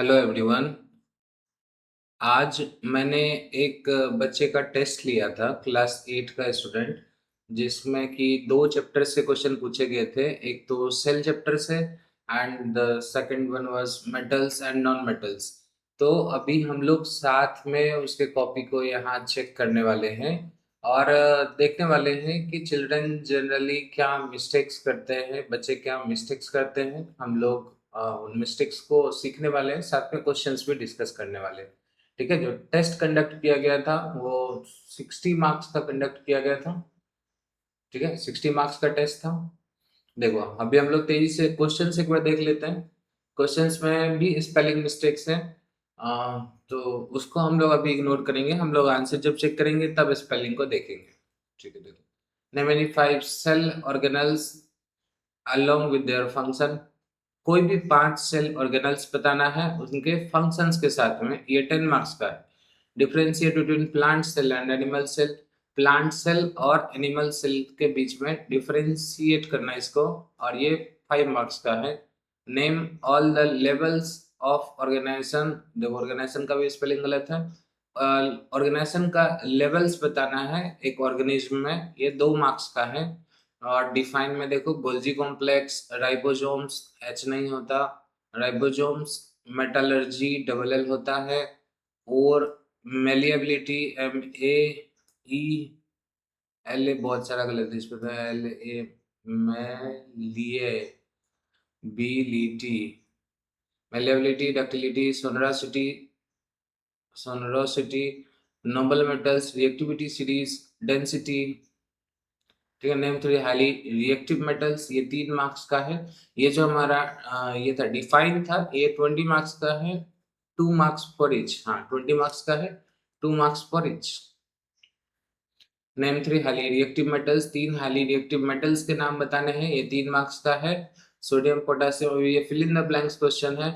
Hello everyone. आज मैंने एक बच्चे का टेस्ट लिया था, क्लास 8 का स्टूडेंट, जिसमें कि दो चैप्टर से क्वेश्चन पूछे गए थे। एक तो सेल चैप्टर से and the second one was metals and non metals. तो अभी हम लोग साथ में उसके कॉपी को यहाँ चेक करने वाले हैं और देखने वाले हैं कि चिल्ड्रन जनरली क्या मिस्टेक्स करते हैं, बच्चे क्या मिस्टेक्स करते हैं। हम लोग उन मिस्टेक्स को सीखने वाले हैं, साथ में क्वेश्चंस भी डिस्कस करने वाले हैं। ठीक है। जो टेस्ट कंडक्ट किया गया था वो 60 मार्क्स का कंडक्ट किया गया था। ठीक है, 60 मार्क्स का टेस्ट था। देखो, अभी हम लोग तेजी से क्वेश्चंस एक बार देख लेते हैं। क्वेश्चंस में भी स्पेलिंग मिस्टेक्स हैं, तो उसको हम लोग अभी इग्नोर करेंगे। हम लोग आंसर जब चेक करेंगे तब स्पेलिंग को देखेंगे। ठीक है, देखो। Name any 5 cell organelles along with their function. कोई भी 5 सेल ऑर्गेनल्स बताना है उनके फंक्शंस के साथ में। ये 10 मार्क्स का है। Differentiate between plant cell and animal cell. Plant cell और एनिमल सेल के बीच में डिफरेंशिएट करना इसको, और ये 5 मार्क्स का है। Name all the levels of organisation. देखो, ऑर्गेनाइजेशन का भी स्पेलिंग गलत है। ऑर्गेनाइजेशन का लेवल्स बताना है एक ऑर्गेनिज्म में, ये 2 मार्क्स का है। और डिफाइन में देखो, गोल्जी कॉम्प्लेक्स, राइबोसोम्स, एच नहीं होता, राइबोसोम्स, मेटलर्जी डबल एल होता है, और मेलिएबिलिटी MAE LA बहुत सारा गलत है इस पर। LA malleability, malleability, ductility, sonorosity, noble metals, reactivity series, density. ठीक है। नेम 3 हाईली रिएक्टिव मेटल्स, ये 3 मार्क्स का है। ये जो हमारा ये था डिफाइन था, ये 20 मार्क्स का है। 2 मार्क्स फॉर इच। हाँ, 20 मार्क्स का है, 2 marks for each. Name 3 highly reactive metals, 3 highly reactive metals के नाम बताने हैं, ये 3 मार्क्स का है। सोडियम पोटेशियम, ये fill in the blanks question है।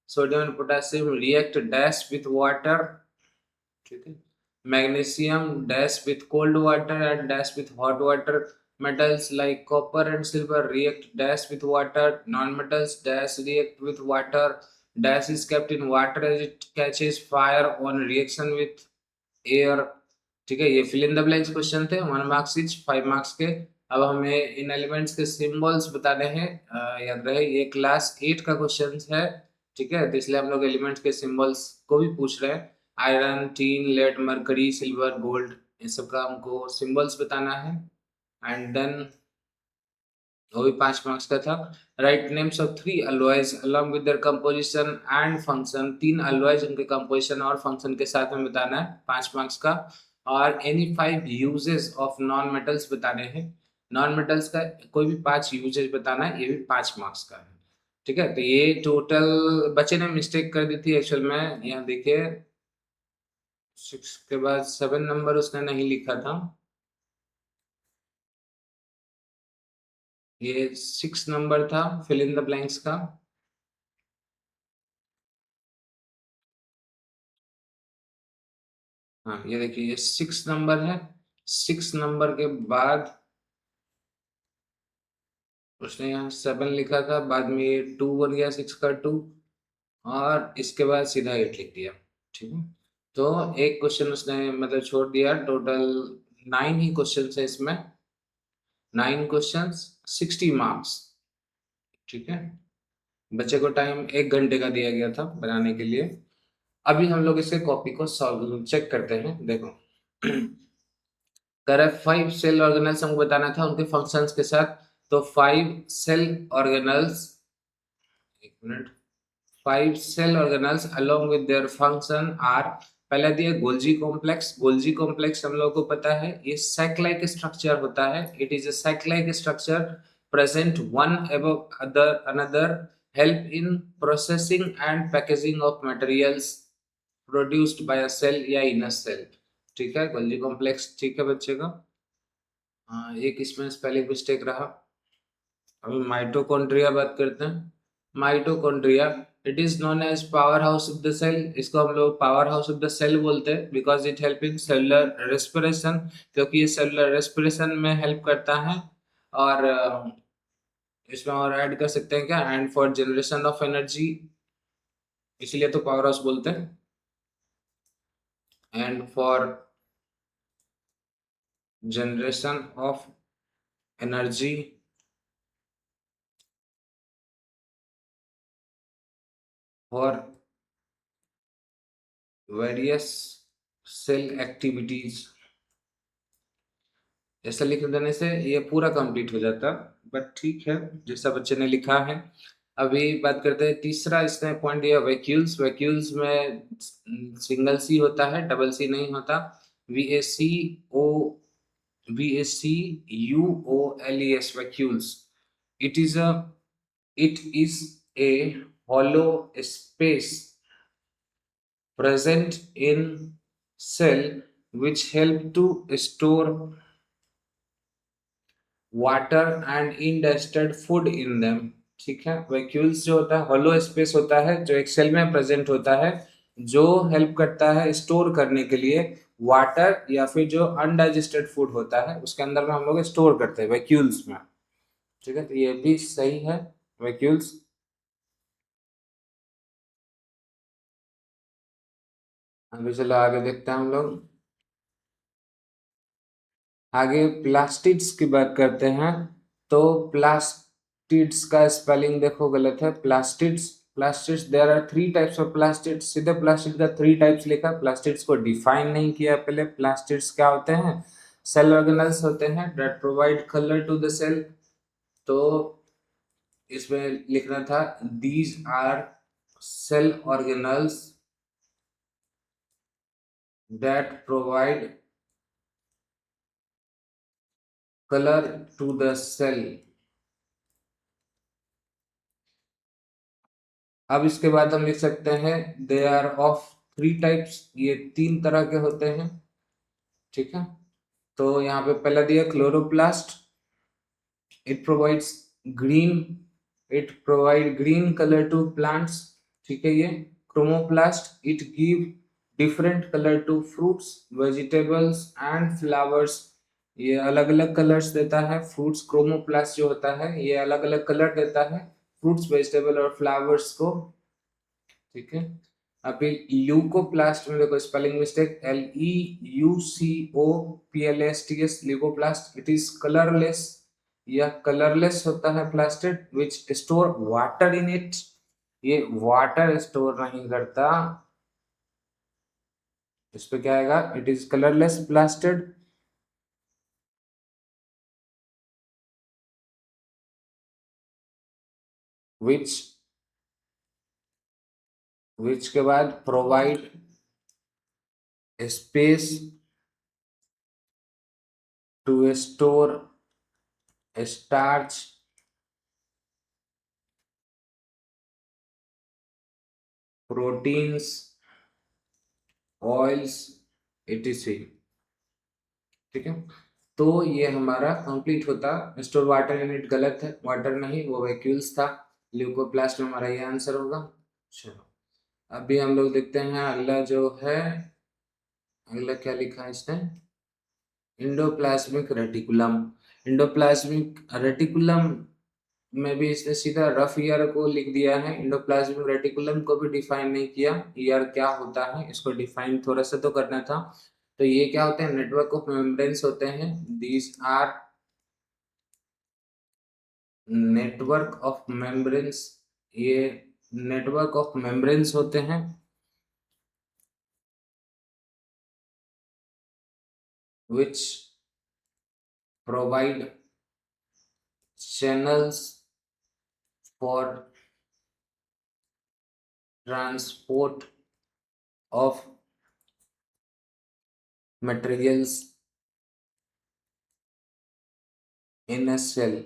Sodium and potassium react dash with water. ठीक है। Magnesium dash with cold water and dash with hot water. Metals like copper and silver react dash with water. Non-metals dash react with water. Dash is kept in water as it catches fire on reaction with air. ठीक है, ये fill in the blanks question थे, 1 marks etch, 5 marks के। अब हमें इन elements के symbols बताने हैं। याद रहे, ये क्लास 8 का क्वेश्चन है। ठीक है, तो इसलिए हम लोग एलिमेंट्स के सिंबल्स को भी पूछ रहे हैं। Iron, tin, lead, mercury, silver, gold, इन सब का हमको सिंबल्स बताना है। एंड देन वो भी 5 मार्क्स का था। Right names of 3 alloys along with their composition and function. 3 alloys, उनके कंपोजिशन और फंक्शन के साथ में बताना है, 5 मार्क्स का। और any 5 uses of non metals बताने हैं। नॉन मेटल्स का कोई भी 5 यूजेस बताना है, ये भी 5 मार्क्स का है। ठीक है, तो ये टोटल बच्चे ने मिस्टेक कर दी थी एक्चुअल में। यहाँ देखिए, 6 के बाद 7 नंबर उसने नहीं लिखा था। ये 6 नंबर था फिल इन द ब्लैंक्स का। हाँ, ये देखिए, ये 6 नंबर है। 6 नंबर के बाद उसने यहाँ 7 लिखा था, बाद में ये 2 बन गया, 6 का 2, और इसके बाद सीधा 8 लिख दिया। ठीक है, तो एक क्वेश्चन उसने मतलब छोड़ दिया। टोटल 9 ही क्वेश्चन है इसमें। 9 क्वेश्चन, 60 मार्क्स। ठीक है, बच्चे को टाइम 1 घंटे का दिया गया था बनाने के लिए। अभी हम लोग इसके कॉपी को सॉल्व चेक करते हैं। देखो, कह रहा है 5 सेल ऑर्गेनल्स हमको बताना था उनके फंक्शंस के साथ। तो 5 सेल ऑर्गेनल्स, एक minute, 5 cell organelles along with their function are. पहले दिया गोल्जी कॉम्प्लेक्स। गोल्जी कॉम्प्लेक्स हम लोगों को पता है, ये सैक लाइक स्ट्रक्चर होता है। It is a sac like structure present one above other another, help in processing and packaging of materials produced by a cell या इन अ सेल। ठीक है, गोल्जी कॉम्प्लेक्स ठीक है बच्चे का। हाँ, एक इसमें स्पेलिंग मिस्टेक रहा। अभी माइटोकॉन्ड्रिया बात करते हैं। Mitochondria, it is known as power house of the cell. इसको हम लोग power house of the cell बोलते हैं because it help in cellular respiration, क्योंकि ये सेलुलर रेस्पिरेशन में हेल्प करता है। और इसमें और ऐड कर सकते हैं क्या, and for generation of energy. इसलिए तो पावर हाउस बोलते हैं। And for generation of energy for various cell activities, ऐसा लिख देने से ये पूरा कंप्लीट हो जाता। बट ठीक है, जैसा बच्चे ने लिखा है। अभी बात करते हैं तीसरा, इसने पॉइंट दिया वैक्यूल्स। वैक्यूल्स में सिंगल सी होता है, डबल सी नहीं होता। VACO VACUOLES vacuoles. It is a hollow space present in cell which help to store water and indigested food in them. ठीक है, वैक्यूल्स जो होता है हॉलो स्पेस होता है जो एक सेल में प्रेजेंट होता है, जो हेल्प करता है स्टोर करने के लिए वाटर या फिर जो अनडाइजेस्टेड फूड होता है उसके अंदर में हम लोग स्टोर करते हैं वैक्यूल्स में। ठीक है, तो ये भी सही है वैक्यूल्स। अभी चलो आगे देखते हैं हम लोग। आगे प्लास्टिड्स की बात करते हैं। तो प्लास्टिड्स का स्पेलिंग देखो गलत है। Plastids there are three types of plastids. सीधे प्लास्टिड का थ्री टाइप्स लिखा, प्लास्टिड्स को डिफाइन नहीं किया पहले। प्लास्टिड्स क्या होते हैं? सेल ऑर्गेनल्स होते हैं that provide colour to the cell. तो इसमें लिखना था these are cell organelles that provide colour to the cell. अब इसके बाद हम लिख सकते हैं they are of three types, ये तीन तरह के होते हैं। ठीक है, तो यहाँ पे पहला दिया chloroplast. It provides green it provide green colour to plants. ठीक है, ये chromoplast it give different colour to fruits vegetables and flowers. ये अलग अलग कलर्स देता है। फ्रूट्स क्रोमोप्लास्ट जो होता है ये अलग अलग कलर देता है फ्रूट्स वेजिटेबल और फ्लावर्स को। ठीक है, अभी ल्यूकोप्लास्ट में देखो spelling mistake, LEUCOPLASTS leucoplast. It is colourless, यह कलरलेस होता है plastid which store water in it. ये वाटर स्टोर नहीं करता। इस पे क्या आएगा? It is colourless plastid which which के बाद provide space to store starch proteins oils etc। ठीक है, तो ये हमारा कंप्लीट होता। स्टोर वाटर इन इट गलत है, वाटर नहीं वो वैक्यूल्स था। ल्यूकोप्लास्ट में हमारा ये आंसर होगा। चलो अभी हम लोग देखते हैं अगला जो है। अगला क्या लिखा है इसने? Endoplasmic reticulum. इंडोप्लाज्मिक रेटिकुलम में भी इसने सीधा रफ ईयर को लिख दिया है। इंडोप्लाज्मिक रेटिकुलम को भी डिफाइन नहीं किया, ईयर क्या होता है इसको डिफाइन थोड़ा सा तो करना था। तो ये क्या होते हैं? नेटवर्क ऑफ मेम्ब्रेन्स होते हैं। These are network of membranes. ये नेटवर्क ऑफ मेम्ब्रेन्स होते हैं which provide channels for transport of materials in a cell।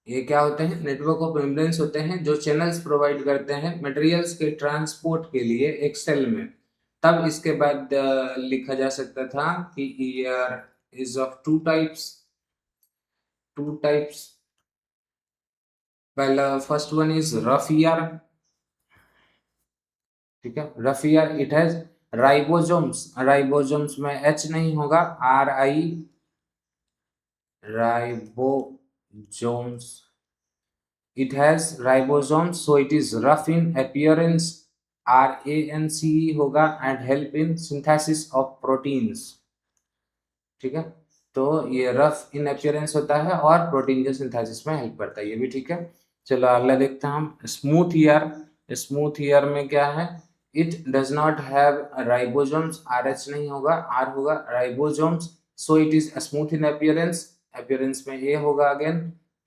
ये क्या होते हैं? नेटवर्क ऑफ मेम्ब्रेन्स होते हैं जो चैनल्स प्रोवाइड करते हैं मटेरियल्स के ट्रांसपोर्ट के लिए एक सेल में। तब इसके बाद लिखा जा सकता था कि ER is of two types. पहला first one is rough ER. ठीक है, rough ER it has ribosomes. Ribosomes में एच नहीं होगा, RI ribosomes. It has ribosomes, so it is rough in appearance RANCE होगा and help in synthesis of proteins. ठीक है, तो ये रफ इन अपीयरेंस होता है और प्रोटीन के सिंथेसिस में हेल्प करता है, ये भी ठीक है। चलो अगला देखते हैं हम, स्मूथ ईयर। स्मूथ ईयर में क्या है, it does not have ribosomes, RH नहीं होगा, R होगा, ribosomes, so it is smooth in appearance, appearance में ये होगा अगेन,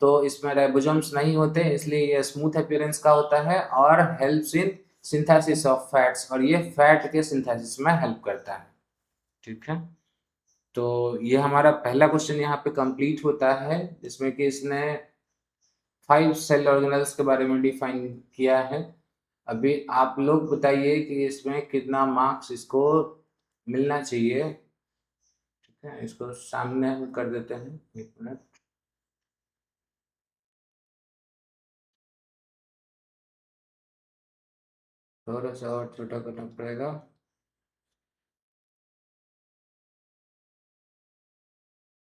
तो इसमें राइबोसोम्स नहीं होते इसलिए ये स्मूथ अपीयरेंस का होता है और helps in synthesis of fats, और ये फैट के सिंथेसिस में हेल्प करता है। ठीक है, तो ये हमारा पहला क्वेश्चन यहाँ पे कंप्लीट होता है, जिसमें कि इसने 5 सेल ऑर्गेनेल्स के बारे में डिफाइन किया है। अभी आप लोग बताइए कि इसमें कितना मार्क्स इसको मिलना चाहिए। ठीक है, इसको सामने हम कर देते हैं, एक मिनट। थोड़ा सा और छोटा करना पड़ेगा।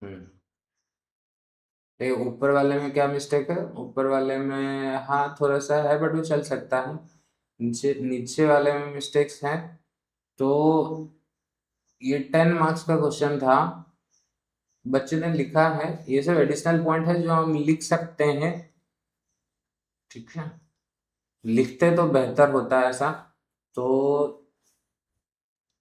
हम्म, ये ऊपर वाले में क्या मिस्टेक है, ऊपर वाले में हाँ थोड़ा सा है बट वो चल सकता है। नीचे नीचे वाले में मिस्टेक्स हैं, तो ये 10 मार्क्स का क्वेश्चन था, बच्चे ने लिखा है, ये सब एडिशनल पॉइंट है जो हम लिख सकते हैं। ठीक है, लिखते तो बेहतर होता है ऐसा, तो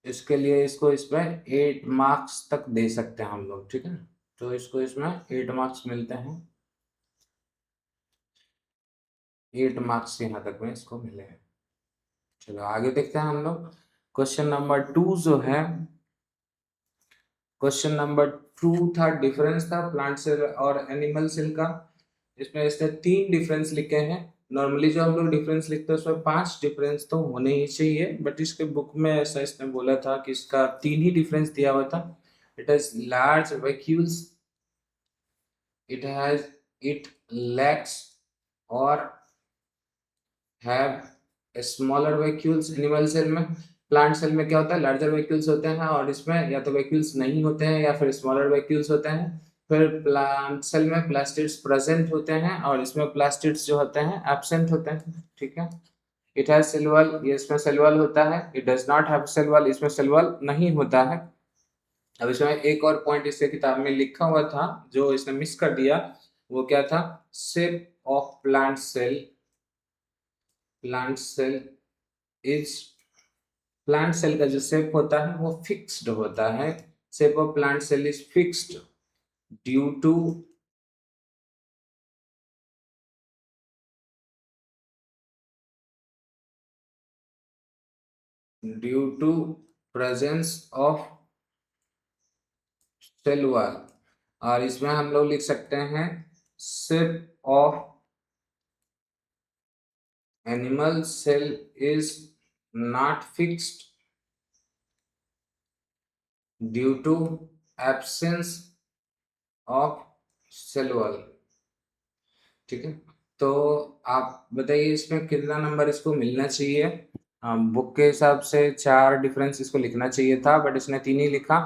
इसके लिए इसको इसमें 8 मार्क्स तक दे सकते हैं हम लोग। ठीक है, तो इसको इसमें 8 मार्क्स मिलते हैं, 8 मार्क्स यहाँ तक में इसको मिले हैं। चलो आगे देखते हैं हम लोग, क्वेश्चन नंबर 2 जो है, क्वेश्चन नंबर 2 था, डिफरेंस था प्लांट सेल और एनिमल सेल का। इसमें इसने 3 डिफरेंस लिखे हैं। नॉर्मली जो हम लोग डिफरेंस लिखते हैं उसमें 5 डिफरेंस तो होने ही चाहिए, बट इसके बुक में ऐसा इसने बोला था कि इसका 3 ही डिफरेंस दिया हुआ था। It has large vacuoles, it has, it lacks और have smaller vacuoles. Animal cell में, प्लांट सेल में क्या होता है, लार्जर वैक्यूल्स होते हैं और इसमें या तो वैक्यूल्स नहीं होते हैं या फिर स्मॉलर वैक्यूल्स होते हैं। फिर प्लांट सेल में प्लास्टिड्स प्रेजेंट होते हैं और इसमें प्लास्टिड्स जो होते हैं एब्सेंट होते हैं। ठीक है, इट हैज सेल वॉल, ये इसमें सेल वॉल होता है। It does not have cell wall, इसमें सेल वॉल नहीं होता है। अब इसमें एक और पॉइंट इसके किताब में लिखा हुआ था जो इसने मिस कर दिया, वो क्या था, shape of plant cell, plant cell is, plant cell का जो शेप होता है वो फिक्स्ड होता है। Shape of plant cell is fixed due to, due to presence of cell wall, और इसमें हम लोग लिख सकते हैं shape of animal cell is not fixed due to absence of cell wall. ठीक है, तो आप बताइए इसमें कितना नंबर इसको मिलना चाहिए। बुक के हिसाब से 4 डिफरेंस इसको लिखना चाहिए था, बट इसने 3 ही लिखा।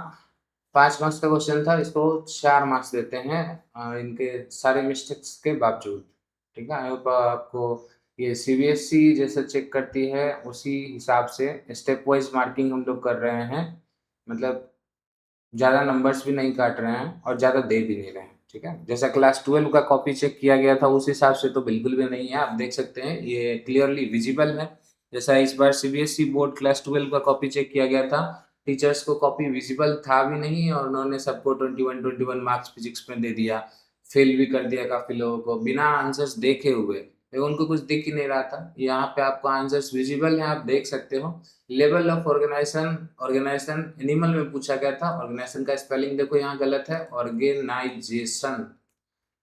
5 मार्क्स का क्वेश्चन था, इसको 4 मार्क्स देते हैं इनके सारे मिस्टेक्स के बावजूद। ठीक है, आई होप आपको ये CBSE जैसे चेक करती है उसी हिसाब से स्टेप वाइज मार्किंग हम लोग कर रहे हैं, मतलब ज़्यादा नंबर्स भी नहीं काट रहे हैं और ज़्यादा दे भी नहीं रहे हैं। ठीक है, जैसा क्लास 12 का कॉपी चेक किया गया था उस हिसाब से तो बिल्कुल भी नहीं है, आप देख सकते हैं ये क्लियरली विजिबल है। जैसा इस बार CBSE बोर्ड क्लास 12 का कॉपी चेक किया गया था, टीचर्स को कॉपी विजिबल था भी नहीं और उन्होंने सबको 21 मार्क्स फिजिक्स में दे दिया, फेल भी कर दिया काफ़ी लोगों को बिना आंसर्स देखे हुए, लेकिन उनको कुछ दिख ही नहीं रहा था। यहाँ पे आपको आंसर्स विजिबल हैं, आप देख सकते हो। Level of organization, organization animal में पूछा गया था, ऑर्गेनाइजेशन का स्पेलिंग देखो यहाँ गलत है, organization.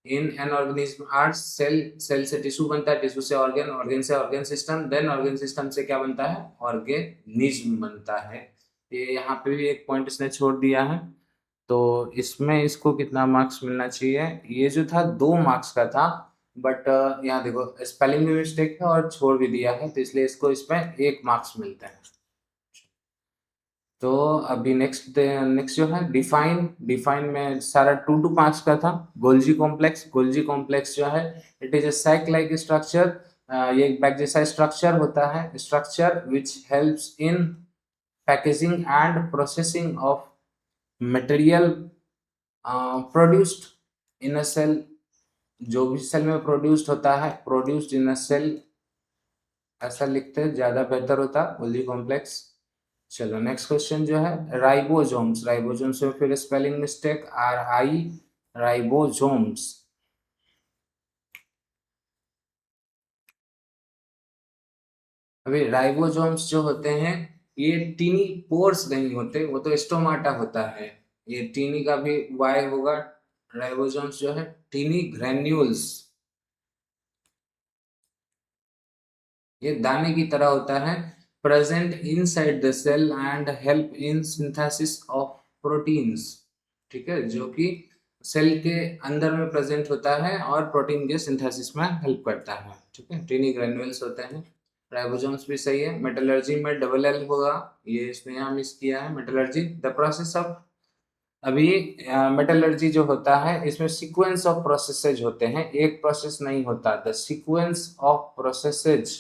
In an organism are cell, cell से टिश्यू बनता है, टिश्यू से ऑर्गन, ऑर्गन से organ system, then organ system से क्या बनता है, ऑर्गेनिज्म बनता है। ये यहाँ पे भी एक पॉइंट इसने छोड़ दिया है, तो इसमें इसको कितना मार्क्स मिलना चाहिए, ये जो था 2 मार्क्स का था, बट यहाँ देखो स्पेलिंग में मिस्टेक है और छोड़ भी दिया है, तो इसलिए इसको इसमें 1 मार्क्स मिलते हैं। तो अभी नेक्स्ट नेक्स्ट जो है डिफाइन, डिफाइन में सारा 2 to 5 का था। गोल्जी कॉम्प्लेक्स, गोल्जी कॉम्प्लेक्स जो है, it is a sac like structure ये एक बैग जैसा स्ट्रक्चर होता है, structure which helps in packaging and processing of material produced in a cell. जो भी सेल में प्रोड्यूस्ड होता है, प्रोड्यूस्ड इन अ सेल, ऐसा लिखते हैं ज्यादा बेहतर होता, ओनली कॉम्प्लेक्स। चलो नेक्स्ट क्वेश्चन जो है राइबोसोम्स। राइबोसोम्स में फिर स्पेलिंग मिस्टेक, RI, राइबोसोम्स। अभी राइबोसोम्स जो होते हैं ये टीनी पोर्स नहीं होते, वो तो स्टोमाटा होता है। ये टीनी का भी वाई होगा। राइबोसोम्स जो है टीनी ग्रेन्यूल्स, ये दाने की तरह होता है, present inside the cell and help in synthesis of proteins. ठीक है, जो कि सेल के अंदर में प्रेजेंट होता है और प्रोटीन के सिंथेसिस में हेल्प करता है। ठीक है, टीनी ग्रेन्यूल्स होते हैं। राइबोसोम्स भी सही है। मेटलर्जी में डबल एल होगा, ये इसने यहाँ मिस किया है। मेटलर्जी द प्रोसेस ऑफ, अभी मेटलर्जी जो होता है इसमें सीक्वेंस ऑफ प्रोसेसेज होते हैं, एक प्रोसेस नहीं होता। The sequence of processes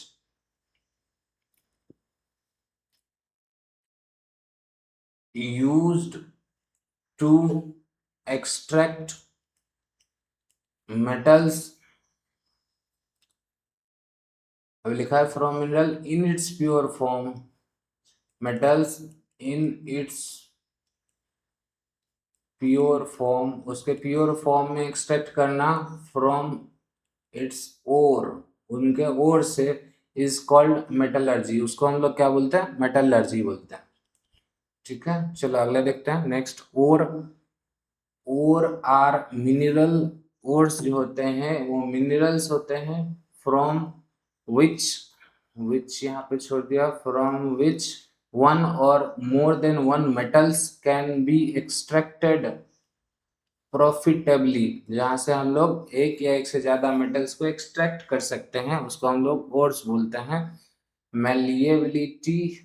used to extract metals, अब लिखा है from mineral in its pure form, metals in its pure form, उसके प्योर फॉर्म में एक्सट्रैक्ट करना, फ्रॉम इट्स ओर, उनके ओर से, इज कॉल्ड मेटलर्जी, उसको हम लोग क्या बोलते हैं, मेटलर्जी बोलते हैं। ठीक है, चलो अगला देखते हैं next. Ore, ore are mineral, ores जो होते हैं वो मिनरल्स होते हैं, फ्रॉम विच, विच यहाँ पे छोड़ दिया, फ्रॉम विच वन और more than one metals can be extracted profitably, जहाँ से हम लोग एक या एक से ज्यादा मेटल्स को एक्सट्रैक्ट कर सकते हैं, उसको हम लोग ओर्स बोलते हैं। मेलिएबिलिटी,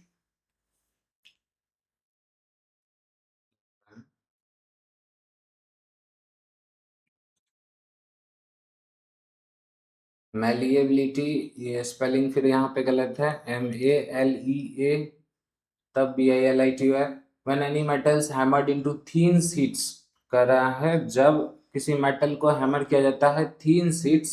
मेलिएबिलिटी, ये स्पेलिंग फिर यहाँ पे गलत है, MALEA, तब BILITY है। When any metals hammered into thin sheets, कर रहा है जब किसी मेटल को हैमर किया जाता है thin sheets,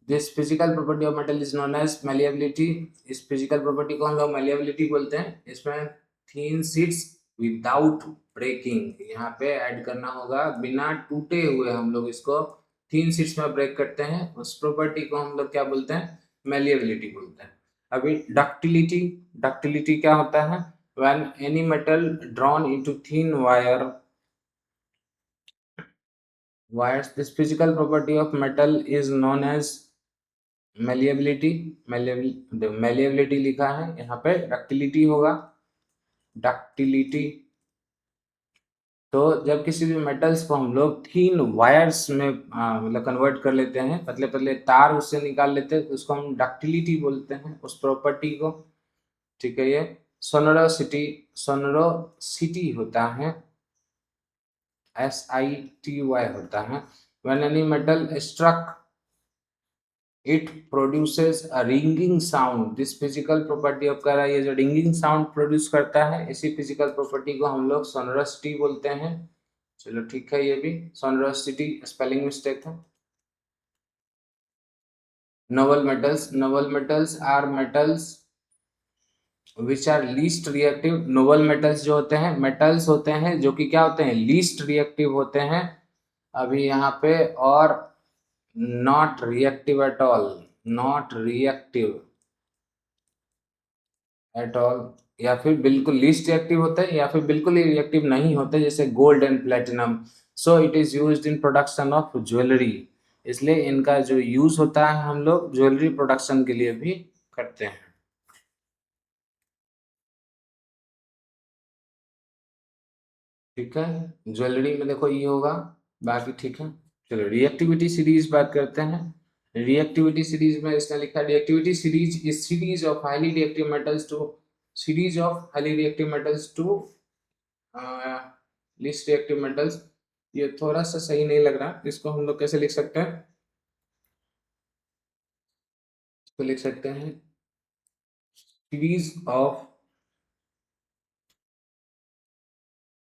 this physical property of metal is known as malleability. इस फिजिकल प्रॉपर्टी को हम लोग मेलिएबिलिटी बोलते हैं। इसमें थीन शीट्स विदाउट ब्रेकिंग, यहाँ पे ऐड करना होगा, बिना टूटे हुए हम लोग इसको थीन शीट्स में ब्रेक करते हैं, उस प्रॉपर्टी को हम लोग क्या बोलते हैं, मेलिएबिलिटी बोलते हैं। अभी डक्टिलिटी, डक्टिलिटी क्या होता है, when any metal drawn into thin wires, this physical property of metal is known as malleability। malleability लिखा है यहाँ पे, डक्टिलिटी होगा, डक्टिलिटी। तो जब किसी भी मेटल्स को हम लोग थीन वायर्स में मतलब कन्वर्ट कर लेते हैं, पतले पतले तार उससे निकाल लेते हैं, तो उसको हम डक्टिलिटी बोलते हैं, उस प्रॉपर्टी को। ठीक है, ये सोनोरोसिटी, सोनोरोसिटी होता है, SITY होता है। when any metal struck it produces a ringing sound, this physical property of कह रहा है, ये जो ringing sound प्रोड्यूस करता है, इसी फिजिकल प्रॉपर्टी को हम लोग सोनोरोसिटी बोलते हैं। चलो ठीक है, ये भी सोनोरोसिटी स्पेलिंग मिस्टेक है। Noble metals, noble metals are metals which are least reactive. Noble metals जो होते हैं, मेटल्स होते हैं जो कि क्या होते हैं, लीस्ट रिएक्टिव होते हैं। अभी यहाँ पे और not reactive at all, not reactive at all, या फिर बिल्कुल लीस्ट रिएक्टिव होते हैं, या फिर बिल्कुल ही रिएक्टिव नहीं होते, जैसे gold and platinum. So it is used in production of jewellery, इसलिए इनका जो यूज होता है हम लोग ज्वेलरी प्रोडक्शन के लिए भी करते हैं। ठीक है, ज्वेलरी में देखो ये होगा, बाकी ठीक है। चलो रिएक्टिविटी सीरीज बात करते हैं। रिएक्टिविटी सीरीज में इसने लिखा, reactivity series is series of highly reactive metals to, series of highly reactive metals to least reactive metals. ये थोड़ा सा सही नहीं लग रहा, इसको हम लोग कैसे लिख सकते हैं, तो लिख सकते हैं series of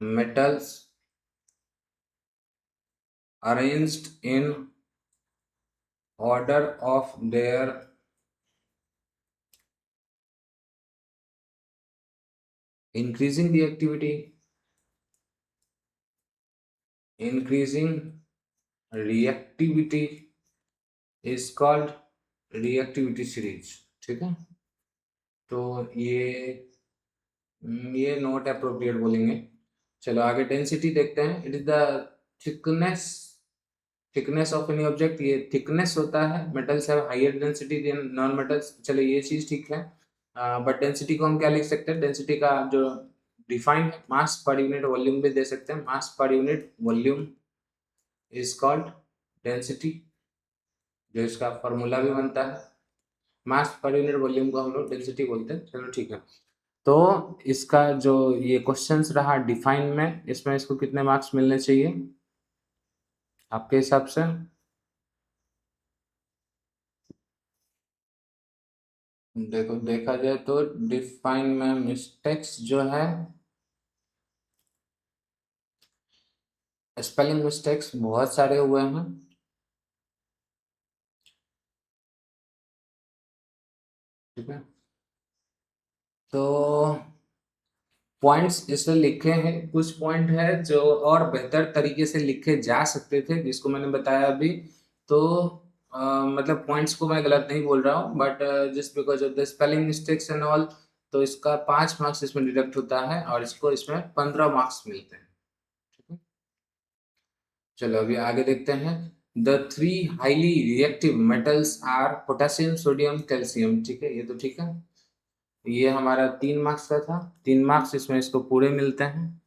metals arranged in order of their increasing reactivity is called reactivity series. ठीक है, तो ये नॉट अप्रोप्रिएट बोलेंगे। चलो आगे डेंसिटी देखते हैं। It is the thickness of any object. ये थिकनेस होता है। Metals have higher density than non metals. चलो ये चीज ठीक है, बट डेंसिटी को हम क्या लिख सकते हैं? डेंसिटी का जो डिफाइन मास पर यूनिट वॉल्यूम भी दे सकते हैं। Mass per unit volume is called density, जो इसका फॉर्मूला भी बनता है। मास पर यूनिट वॉल्यूम को हम लोग डेंसिटी बोलते हैं। चलो ठीक है, तो इसका जो ये क्वेश्चंस रहा डिफाइन में, इसमें इसको कितने मार्क्स मिलने चाहिए आपके हिसाब से? देखो, देखा जाए तो डिफाइन में मिस्टेक्स जो है, स्पेलिंग मिस्टेक्स बहुत सारे हुए हैं। ठीक है, तो पॉइंट्स इसमें लिखे हैं। कुछ पॉइंट है जो और बेहतर तरीके से लिखे जा सकते थे, जिसको मैंने बताया अभी। तो मतलब पॉइंट्स को मैं गलत नहीं बोल रहा हूँ, but just because of the spelling mistakes and all, तो इसका 5 मार्क्स इसमें डिडक्ट होता है और इसको इसमें 15 मार्क्स मिलते हैं। ठीक है, चलो अभी आगे देखते हैं। The 3 highly reactive metals are potassium, sodium, calcium. ठीक है, ये तो ठीक है। ये हमारा 3 मार्क्स का था। 3 मार्क्स इसमें इसको पूरे मिलते हैं।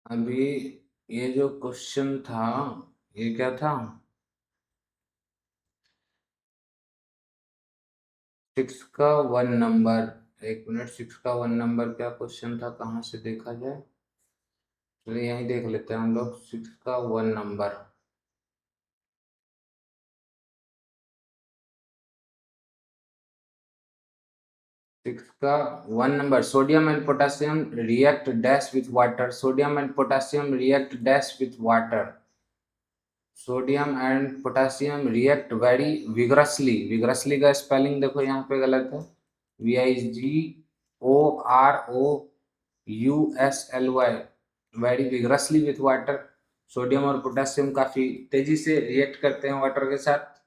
अभी ये जो क्वेश्चन था, ये क्या था? 6 का 1 नंबर। एक मिनट, 6 का 1 नंबर क्या क्वेश्चन था, कहाँ से देखा जाए? चलिए यहीं देख लेते हैं हम लोग। 6 का 1 नंबर, 6 का 1 number, sodium and potassium react dash with water. Sodium and potassium react dash with water. Sodium and potassium react very vigorously. Vigorously का स्पेलिंग देखो यहाँ पे गलत है। VIGOROUSLY, very vigorously with water. Sodium और पोटेशियम काफी तेजी से रिएक्ट करते हैं वाटर के साथ।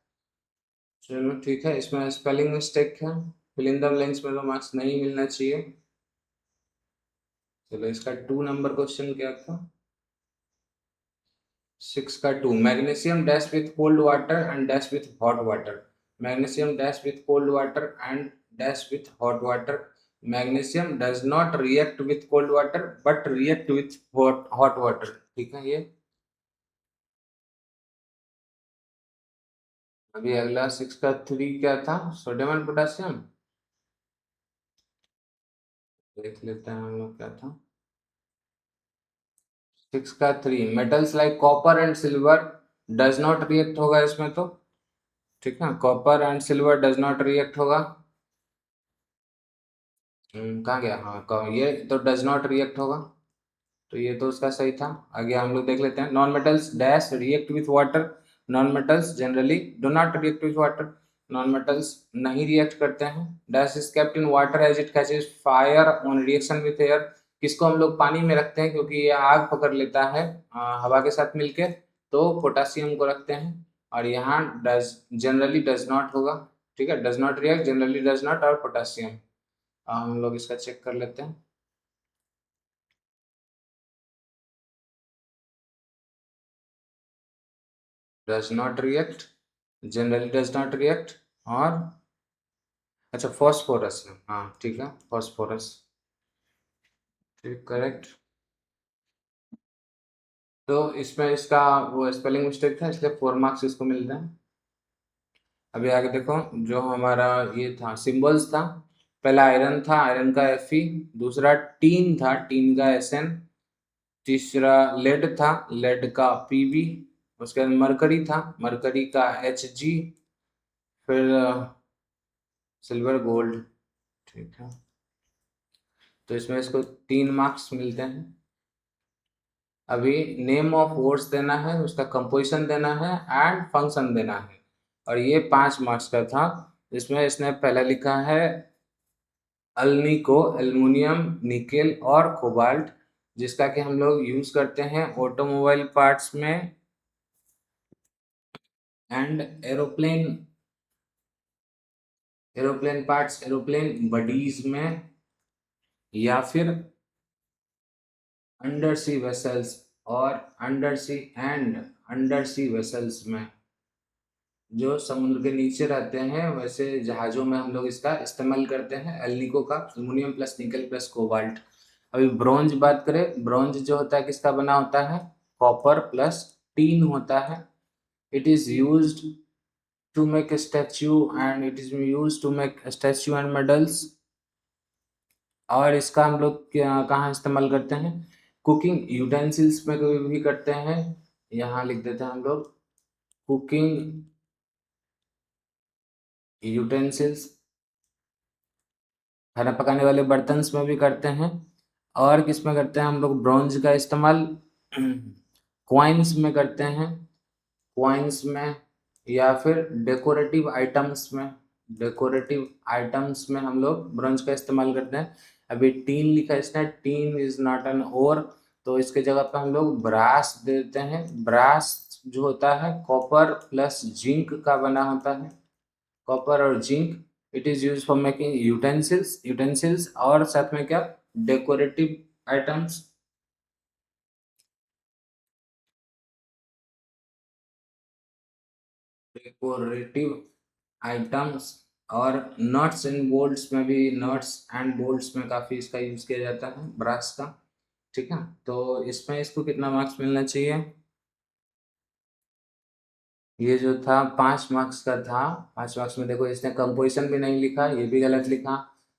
चलो ठीक है, इसमें स्पेलिंग मिस्टेक है। फिल इन द ब्लैंक्स में तो मार्क्स नहीं मिलना चाहिए। चलो इसका 2 नंबर क्वेश्चन क्या था? 6 का 2, magnesium dash with cold water and dash with hot water. Magnesium dash with cold water and dash with hot water. Magnesium does not react with cold water but react with hot water. ठीक है, ये अभी अगला 6 का 3 क्या था? Sodium and potassium. देख लेते हैं हम लोग क्या था। 6 का 3, metals like copper and silver does not react होगा इसमें तो। ठीक है, copper and silver does not react होगा। कहाँ गया? हाँ, ये तो डज नॉट रिएक्ट होगा, तो ये तो उसका सही था। आगे हम लोग देख लेते हैं। Non metals dash react with water. Non metals generally do not react with water. Non metals नहीं रिएक्ट करते हैं। Dash is kept in water as it catches fire on reaction with air. किसको हम लोग पानी में रखते हैं क्योंकि ये आग पकड़ लेता है हवा के साथ मिलके, तो पोटासियम को रखते हैं। और यहाँ डज जनरली डज नॉट होगा। ठीक है, does not react, generally does not, और पोटासियम। हम लोग इसका चेक कर लेते हैं। Does not react, generally does not react, और अच्छा फॉस्फोरस है। हाँ ठीक है, फॉस्फोरस। ठीक, करेक्ट। तो इसमें इसका वो स्पेलिंग मिस्टेक था, इसलिए 4 मार्क्स इसको मिलते हैं। अभी आगे देखो, जो हमारा ये था सिंबल्स था। पहला आयरन था, आयरन का Fe। दूसरा टीन था, टीन का SN। तीसरा लेड था, लेड का PB। उसके बाद मरकरी था, मरकरी का Hg, फिर सिल्वर गोल्ड। ठीक है, तो इसमें इसको 3 मार्क्स मिलते हैं। अभी नेम ऑफ वर्ड्स देना है, उसका कंपोजिशन देना है एंड फंक्शन देना है, और ये 5 मार्क्स का था। इसमें इसने पहले लिखा है अल्निको, एल्युमिनियम, निकेल और कोबाल्ट, जिसका कि हम लोग यूज करते हैं ऑटोमोबाइल पार्ट्स में and aeroplane, aeroplane parts, aeroplane bodies में, या फिर अंडर सी वेसल्स और under sea and under sea vessels में, जो समुद्र के नीचे रहते हैं वैसे जहाजों में हम लोग इसका इस्तेमाल करते हैं एल्निको का, aluminium plus nickel plus cobalt. अभी ब्रॉन्ज बात करें, ब्रॉन्ज जो होता है किसका बना होता है, कॉपर प्लस टीन होता है। It is used to make statue and it is used to make statue and medals. और इसका हम लोग कहाँ इस्तेमाल करते हैं, कुकिंग यूटेंसिल्स में कभी भी करते हैं। यहाँ लिख देते हैं हम लोग कुकिंग यूटेंसिल्स, खाना पकाने वाले बर्तन में भी करते हैं। और किस में करते हैं हम लोग ब्रॉन्ज का इस्तेमाल, क्वाइंस में करते हैं, क्वाइंस में, या फिर डेकोरेटिव आइटम्स में, डेकोरेटिव आइटम्स में हम लोग ब्रॉन्ज का इस्तेमाल करते हैं। अभी टीन लिखा है इसने, tin is not an ore, तो इसके जगह पे हम लोग ब्रास देते हैं। ब्रास जो होता है कॉपर प्लस जिंक का बना होता है, कॉपर और zinc. It is use for making utensils, utensils और साथ में क्या, डेकोरेटिव आइटम्स। डेकोरेटिव आइटम्स और नट्स एंड बोल्ट्स में भी, नट्स एंड बोल्ट्स में काफी इसका यूज किया जाता है ब्रास का। ठीक है, तो इसमें इसको कितना मार्क्स मिलना चाहिए, ये जो था 5 मार्क्स का था। 5 मार्क्स में देखो इसने कंपोजिशन भी नहीं लिखा, ये भी गलत लिखा,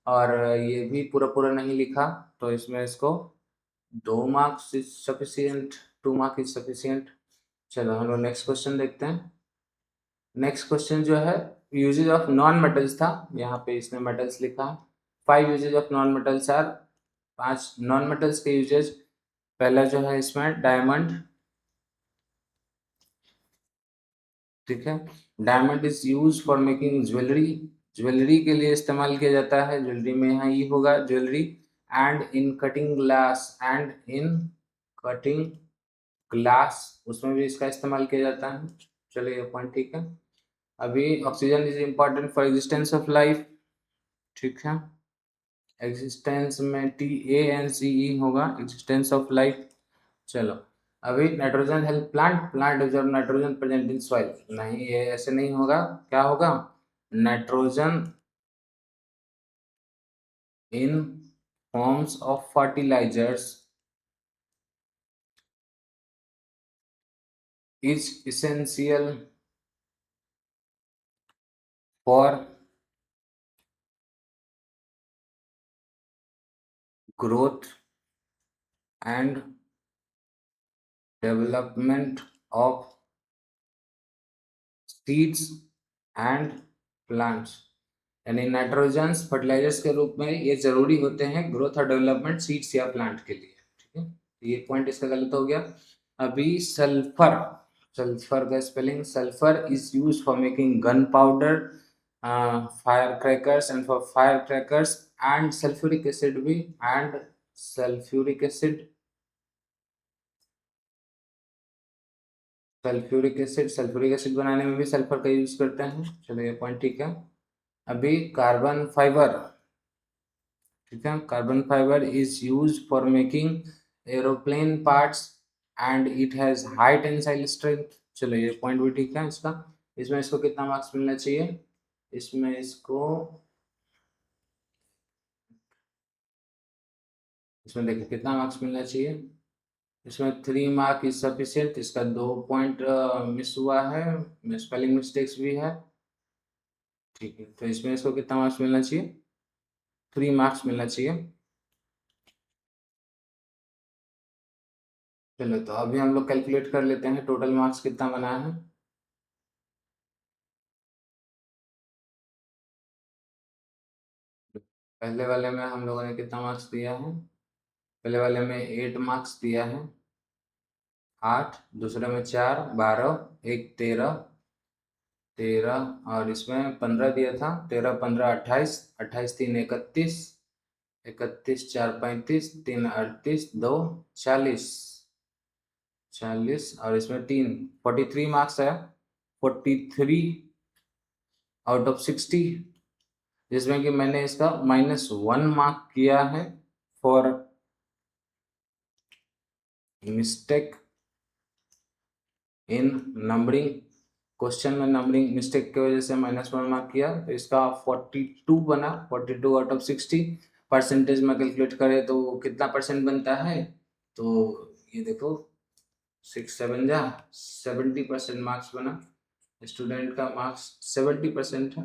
और ये भी पूरा पूरा नहीं लिखा, तो इसमें इसको 2 marks is sufficient, 2 mark is sufficient. चलो हम लोग नेक्स्ट क्वेश्चन देखते हैं। नेक्स्ट क्वेश्चन जो है यूजेज ऑफ नॉन मेटल्स था, यहाँ पे इसने मेटल्स लिखा है। 5 uses of non metals are, 5 non metals के यूजेज। पहला जो है इसमें डायमंड, ठीक है, diamond is use for making jewellery, jewellery के लिए इस्तेमाल किया जाता है, ज्वेलरी में यहाँ ये होगा jewellery. And in cutting glass, and in cutting glass, उसमें भी इसका इस्तेमाल किया जाता है। चलिए ये पॉइंट ठीक है। अभी oxygen is important for existence of life, ठीक है, एग्जिस्टेंस में TANCE होगा, एग्जिस्टेंस ऑफ लाइफ। चलो अभी nitrogen help plant, plant absorb nitrogen present in soil, नहीं ये ऐसे नहीं होगा, क्या होगा, nitrogen in forms of fertilizers is essential for growth and development of seeds and plants. यानी नाइट्रोजन फर्टिलाइजर्स के रूप में ये जरूरी होते हैं ग्रोथ और डेवलपमेंट सीड्स या प्लांट के लिए। ठीक है, तो ये पॉइंट इसका गलत हो गया। अभी सल्फर, सल्फर का spelling, sulphur is use for making gun powder, fire crackers and for fire crackers, and sulphuric acid भी, and sulphuric acid, sulphuric acid, sulphuric acid बनाने में भी सल्फर का यूज करते हैं। चलो ये पॉइंट ठीक है। अभी कार्बन फाइबर, ठीक है, carbon fibre is use for making aeroplane parts and it has high tensile strength. चलो ये पॉइंट भी ठीक है इसका। इसमें इसको कितना मार्क्स मिलना चाहिए, इसमें इसको, इसमें देखिए कितना मार्क्स मिलना चाहिए, इसमें 3 मार्क इज सफिशियंट, इसका 2 पॉइंट मिस हुआ है, स्पेलिंग मिस्टेक्स भी है। ठीक है, तो इसमें इसको कितना मार्क्स मिलना चाहिए, 3 मार्क्स मिलना चाहिए। चलो तो अभी हम लोग कैलकुलेट कर लेते हैं टोटल मार्क्स कितना बना है। पहले वाले में हम लोगों ने कितना मार्क्स दिया है? पहले वाले में 8 मार्क्स दिया है, 8, दूसरे में 4, 12, एक 13, 13 और इसमें 15 दिया था, 13 15 28, 28 3 31, 31 4 35, 3 38, 2 40, 40 और इसमें 3 43 मार्क्स है, 43 आउट ऑफ 60, जिसमें कि मैंने इसका -1 मार्क किया है for mistake in numbering. Question में नंबरिंग मिस्टेक की वजह से -1 मार्क किया, तो इसका 42 बना, 42 आउट ऑफ 60। परसेंटेज में कैलकुलेट करें तो कितना परसेंट बनता है, तो ये देखो 6 7 जा 70% मार्क्स बना। स्टूडेंट का मार्क्स 70% है।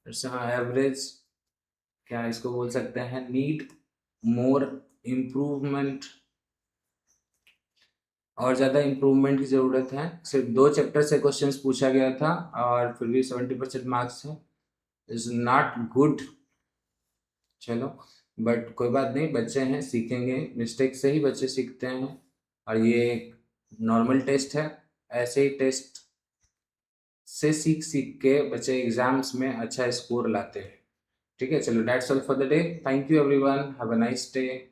एवरेज क्या इसको बोल सकते हैं, नीड मोर इम्प्रूवमेंट, और ज़्यादा इम्प्रूवमेंट की ज़रूरत है। सिर्फ 2 चैप्टर से क्वेश्चंस पूछा गया था और फिर भी 70% मार्क्स है, इज़ नॉट गुड। चलो, बट कोई बात नहीं, बच्चे हैं, सीखेंगे, मिस्टेक से ही बच्चे सीखते हैं और ये एक नॉर्मल टेस्ट है। ऐसे ही टेस्ट से सीख सीख के बच्चे एग्जाम्स में अच्छा स्कोर लाते हैं। ठीक है, चलो, that's all for the day. Thank you everyone, have a nice day.